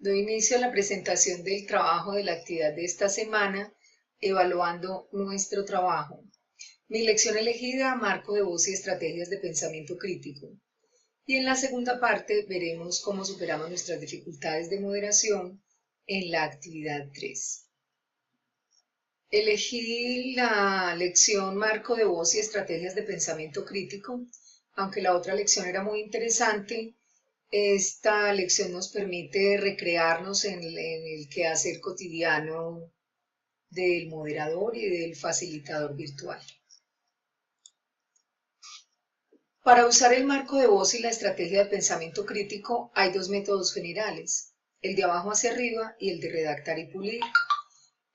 Doy inicio a la presentación del trabajo de la actividad de esta semana, evaluando nuestro trabajo. Mi lección elegida, marco de voz y estrategias de pensamiento crítico. Y en la segunda parte veremos cómo superamos nuestras dificultades de moderación en la actividad 3. Elegí la lección marco de voz y estrategias de pensamiento crítico, aunque la otra lección era muy interesante. Esta lección nos permite recrearnos en el quehacer cotidiano del moderador y del facilitador virtual. Para usar el marco de voz y la estrategia de pensamiento crítico hay dos métodos generales, el de abajo hacia arriba y el de redactar y pulir.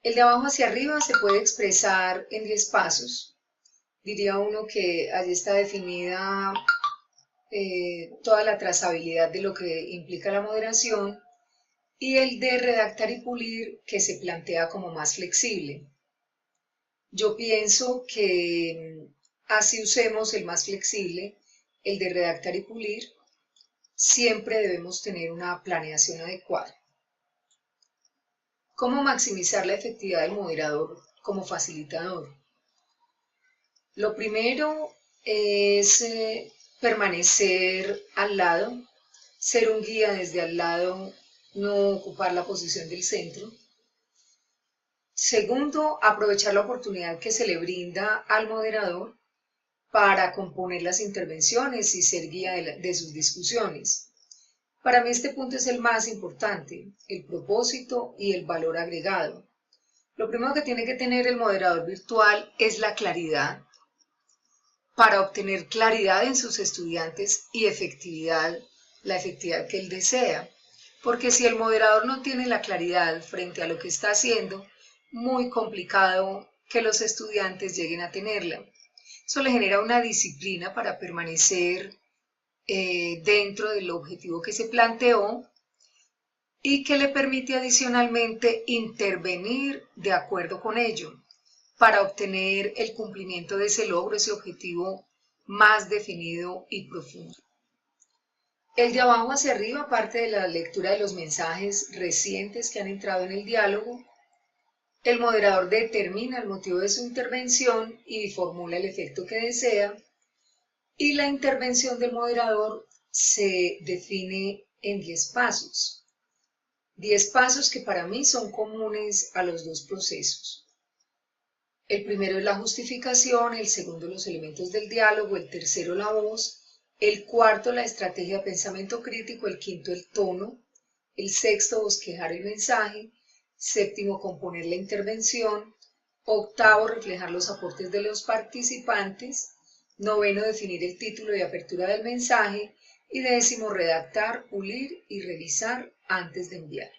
El de abajo hacia arriba se puede expresar en 10 pasos. Diría uno que allí está definida toda la trazabilidad de lo que implica la moderación, y el de redactar y pulir, que se plantea como más flexible. Yo pienso que así usemos el más flexible, el de redactar y pulir, siempre debemos tener una planeación adecuada. ¿Cómo maximizar la efectividad del moderador como facilitador? Lo primero es permanecer al lado, ser un guía desde al lado, no ocupar la posición del centro. Segundo, aprovechar la oportunidad que se le brinda al moderador para componer las intervenciones y ser guía de sus discusiones. Para mí este punto es el más importante, el propósito y el valor agregado. Lo primero que tiene que tener el moderador virtual es la claridad, para obtener claridad en sus estudiantes y la efectividad que él desea. Porque si el moderador no tiene la claridad frente a lo que está haciendo, muy complicado que los estudiantes lleguen a tenerla. Eso le genera una disciplina para permanecer dentro del objetivo que se planteó y que le permite adicionalmente intervenir de acuerdo con ello, para obtener el cumplimiento de ese logro, ese objetivo más definido y profundo. El de abajo hacia arriba parte de la lectura de los mensajes recientes que han entrado en el diálogo. El moderador determina el motivo de su intervención y formula el efecto que desea, y la intervención del moderador se define en 10 pasos. 10 pasos que para mí son comunes a los dos procesos. El primero es la justificación, el segundo los elementos del diálogo, el tercero la voz, el cuarto la estrategia de pensamiento crítico, el quinto el tono, el sexto bosquejar el mensaje, séptimo componer la intervención, octavo reflejar los aportes de los participantes, noveno definir el título y apertura del mensaje y décimo redactar, pulir y revisar antes de enviar.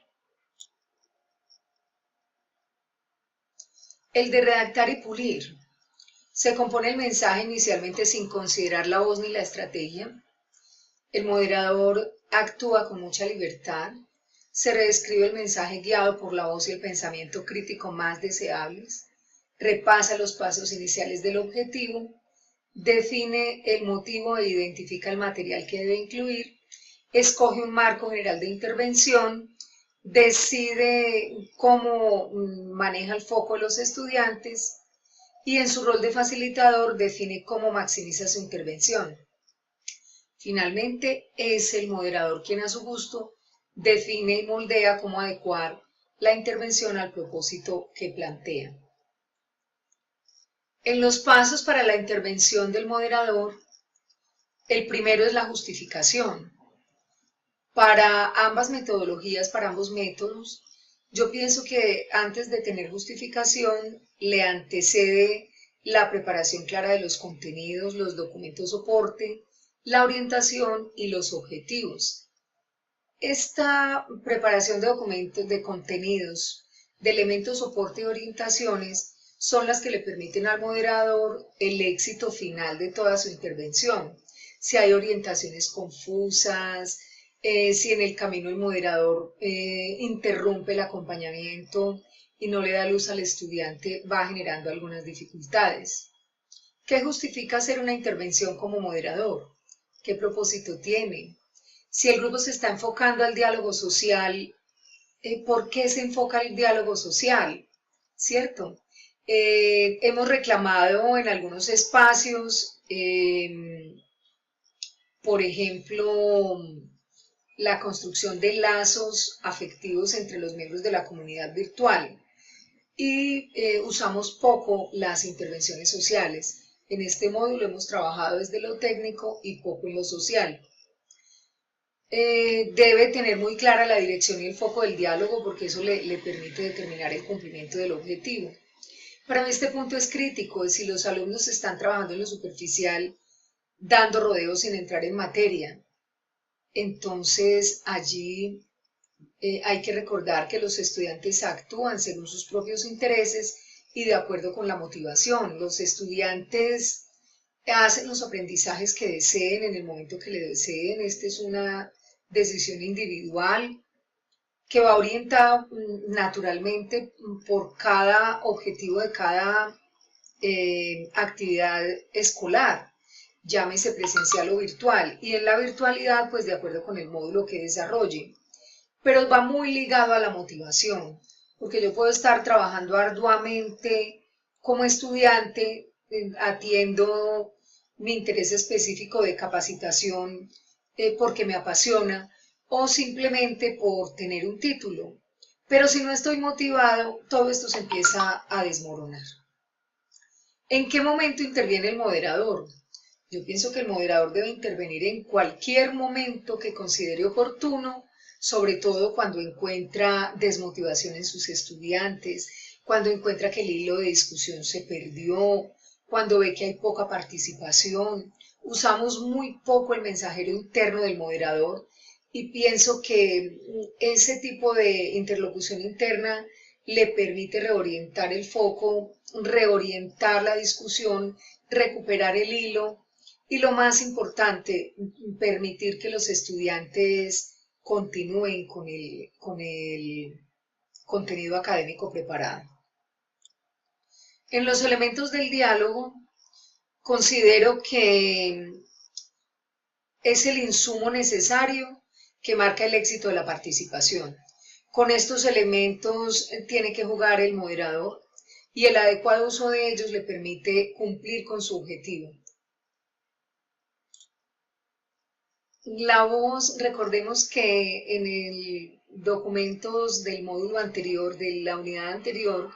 El de redactar y pulir. Se compone el mensaje inicialmente sin considerar la voz ni la estrategia. El moderador actúa con mucha libertad. Se reescribe el mensaje guiado por la voz y el pensamiento crítico más deseables. Repasa los pasos iniciales del objetivo. Define el motivo e identifica el material que debe incluir. Escoge un marco general de intervención. Decide cómo maneja el foco de los estudiantes y en su rol de facilitador define cómo maximiza su intervención. Finalmente, es el moderador quien a su gusto define y moldea cómo adecuar la intervención al propósito que plantea. En los pasos para la intervención del moderador, el primero es la justificación. Para ambas metodologías, para ambos métodos, yo pienso que antes de tener justificación le antecede la preparación clara de los contenidos, los documentos soporte, la orientación y los objetivos. Esta preparación de documentos, de contenidos, de elementos soporte y orientaciones son las que le permiten al moderador el éxito final de toda su intervención. Si hay orientaciones confusas, si en el camino el moderador interrumpe el acompañamiento y no le da luz al estudiante, va generando algunas dificultades. ¿Qué justifica hacer una intervención como moderador? ¿Qué propósito tiene? Si el grupo se está enfocando al diálogo social, ¿por qué se enfoca el diálogo social? ¿Cierto? Hemos reclamado en algunos espacios, por ejemplo, la construcción de lazos afectivos entre los miembros de la comunidad virtual y usamos poco las intervenciones sociales. En este módulo hemos trabajado desde lo técnico y poco en lo social. Debe tener muy clara la dirección y el foco del diálogo porque eso le permite determinar el cumplimiento del objetivo. Para mí este punto es crítico, si los alumnos están trabajando en lo superficial, dando rodeos sin entrar en materia. Entonces allí hay que recordar que los estudiantes actúan según sus propios intereses y de acuerdo con la motivación. Los estudiantes hacen los aprendizajes que deseen en el momento que le deseen. Esta es una decisión individual que va orientada naturalmente por cada objetivo de cada actividad escolar, llámese presencial o virtual, y en la virtualidad pues de acuerdo con el módulo que desarrolle, pero va muy ligado a la motivación, porque yo puedo estar trabajando arduamente como estudiante, atiendo mi interés específico de capacitación porque me apasiona o simplemente por tener un título. Pero si no estoy motivado, todo esto se empieza a desmoronar. ¿En qué momento interviene el moderador? Yo pienso que el moderador debe intervenir en cualquier momento que considere oportuno, sobre todo cuando encuentra desmotivación en sus estudiantes, cuando encuentra que el hilo de discusión se perdió, cuando ve que hay poca participación. Usamos muy poco el mensajero interno del moderador y pienso que ese tipo de interlocución interna le permite reorientar el foco, reorientar la discusión, recuperar el hilo y lo más importante, permitir que los estudiantes continúen con el contenido académico preparado. En los elementos del diálogo, considero que es el insumo necesario que marca el éxito de la participación. Con estos elementos tiene que jugar el moderador y el adecuado uso de ellos le permite cumplir con su objetivo. La voz, recordemos que en el documentos del módulo anterior, de la unidad anterior,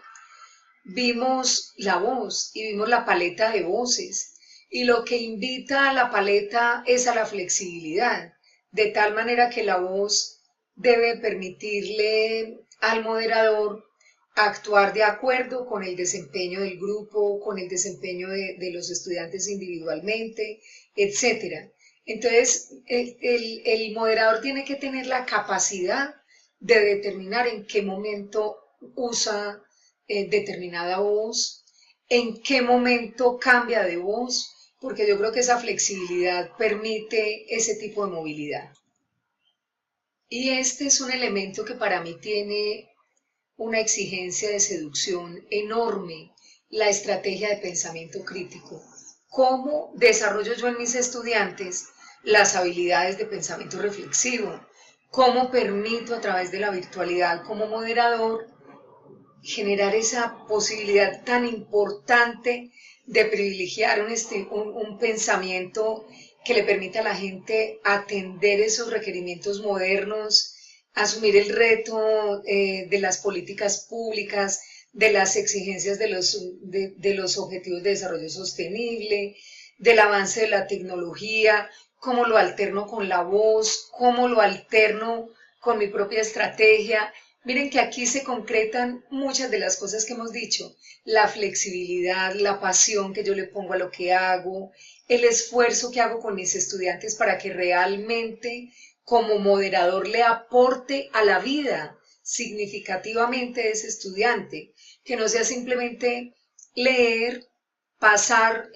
vimos la voz y vimos la paleta de voces. Y lo que invita a la paleta es a la flexibilidad, de tal manera que la voz debe permitirle al moderador actuar de acuerdo con el desempeño del grupo, con el desempeño de los estudiantes individualmente, etc. Entonces, el moderador tiene que tener la capacidad de determinar en qué momento usa determinada voz, en qué momento cambia de voz, porque yo creo que esa flexibilidad permite ese tipo de movilidad. Y este es un elemento que para mí tiene una exigencia de seducción enorme, la estrategia de pensamiento crítico. ¿Cómo desarrollo yo en mis estudiantes las habilidades de pensamiento reflexivo? ¿Cómo permito a través de la virtualidad como moderador generar esa posibilidad tan importante de privilegiar un pensamiento que le permita a la gente atender esos requerimientos modernos, asumir el reto de las políticas públicas, de las exigencias de los objetivos de desarrollo sostenible, del avance de la tecnología, cómo lo alterno con la voz, cómo lo alterno con mi propia estrategia. Miren que aquí se concretan muchas de las cosas que hemos dicho, la flexibilidad, la pasión que yo le pongo a lo que hago, el esfuerzo que hago con mis estudiantes para que realmente como moderador le aporte a la vida significativamente de ese estudiante, que no sea simplemente leer, pasar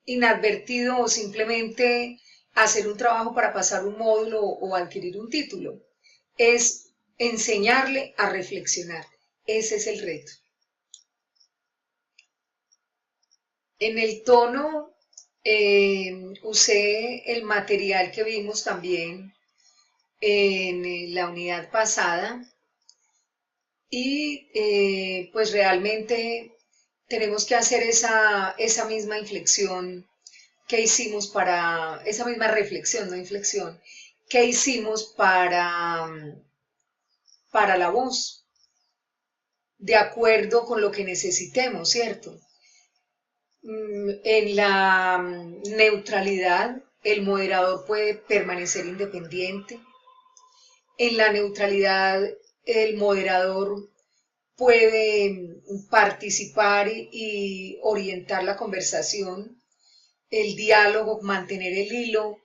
inadvertido o simplemente hacer un trabajo para pasar un módulo o adquirir un título. Es enseñarle a reflexionar. Ese es el reto. En el tono usé el material que vimos también en la unidad pasada, y pues realmente tenemos que hacer esa misma inflexión que hicimos para, esa misma reflexión, no inflexión, que hicimos para la voz, de acuerdo con lo que necesitemos, ¿cierto? En la neutralidad, el moderador puede permanecer independiente. En la neutralidad, el moderador puede participar y orientar la conversación, el diálogo, mantener el hilo,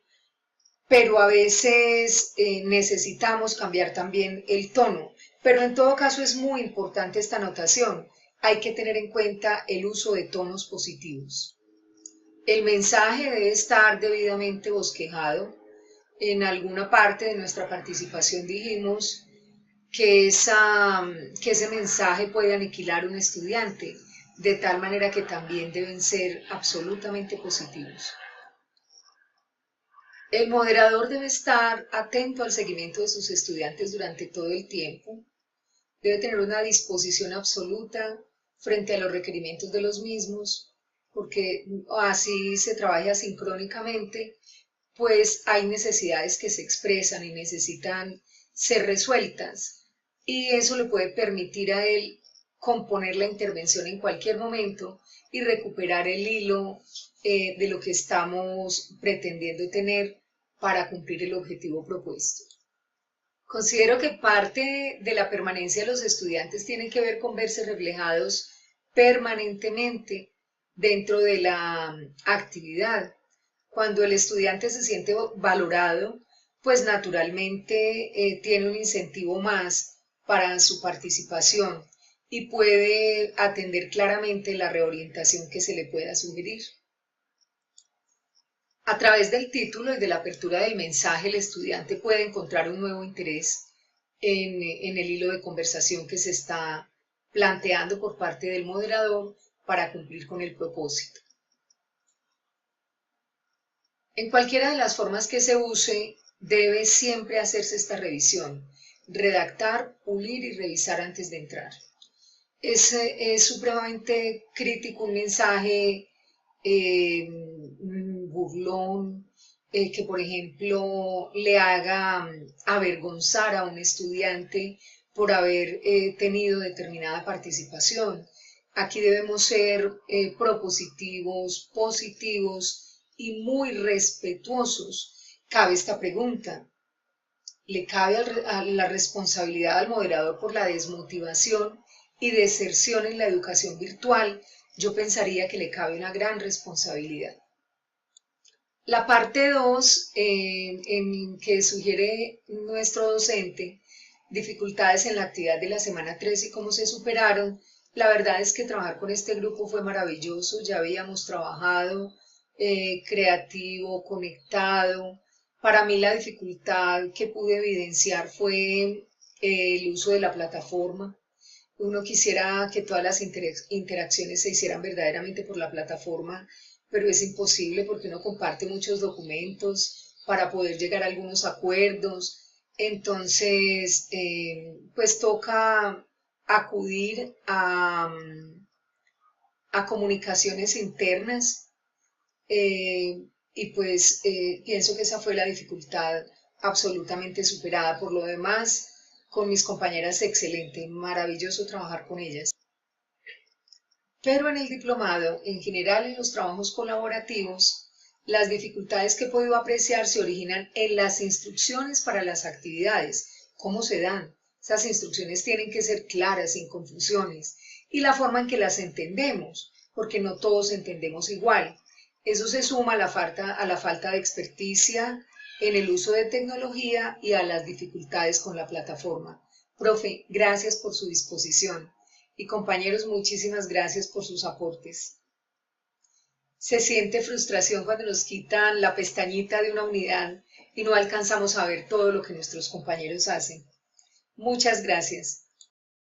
pero a veces necesitamos cambiar también el tono. Pero en todo caso es muy importante esta anotación. Hay que tener en cuenta el uso de tonos positivos. El mensaje debe estar debidamente bosquejado. En alguna parte de nuestra participación dijimos que ese mensaje puede aniquilar a un estudiante, de tal manera que también deben ser absolutamente positivos. El moderador debe estar atento al seguimiento de sus estudiantes durante todo el tiempo, debe tener una disposición absoluta frente a los requerimientos de los mismos, porque así se trabaja asincrónicamente, pues hay necesidades que se expresan y necesitan ser resueltas, y eso le puede permitir a él componer la intervención en cualquier momento y recuperar el hilo de lo que estamos pretendiendo tener para cumplir el objetivo propuesto. Considero que parte de la permanencia de los estudiantes tiene que ver con verse reflejados permanentemente dentro de la actividad. Cuando el estudiante se siente valorado, pues naturalmente tiene un incentivo más para su participación y puede atender claramente la reorientación que se le pueda sugerir. A través del título y de la apertura del mensaje, el estudiante puede encontrar un nuevo interés en el hilo de conversación que se está planteando por parte del moderador para cumplir con el propósito. En cualquiera de las formas que se use, debe siempre hacerse esta revisión, redactar, pulir y revisar antes de entrar. Es supremamente crítico un mensaje burlón, que por ejemplo le haga avergonzar a un estudiante por haber tenido determinada participación. Aquí debemos ser propositivos, positivos y muy respetuosos. Cabe esta pregunta: ¿le cabe a la responsabilidad al moderador por la desmotivación y deserción en la educación virtual? Yo pensaría que le cabe una gran responsabilidad. La parte 2, en que sugiere nuestro docente, dificultades en la actividad de la semana 3 y cómo se superaron, la verdad es que trabajar con este grupo fue maravilloso. Ya habíamos trabajado creativo, conectado. Para mí la dificultad que pude evidenciar fue el uso de la plataforma. Uno quisiera que todas las interacciones se hicieran verdaderamente por la plataforma, pero es imposible porque uno comparte muchos documentos para poder llegar a algunos acuerdos. Entonces, pues toca acudir a comunicaciones internas, y pues pienso que esa fue la dificultad absolutamente superada. Por lo demás, con mis compañeras, excelente, maravilloso trabajar con ellas. Pero en el diplomado, en general en los trabajos colaborativos, las dificultades que he podido apreciar se originan en las instrucciones para las actividades, cómo se dan. Esas instrucciones tienen que ser claras, sin confusiones, y la forma en que las entendemos, porque no todos entendemos igual. Eso se suma a la falta de experticia en el uso de tecnología y a las dificultades con la plataforma. Profe, gracias por su disposición. Y compañeros, muchísimas gracias por sus aportes. Se siente frustración cuando nos quitan la pestañita de una unidad y no alcanzamos a ver todo lo que nuestros compañeros hacen. Muchas gracias.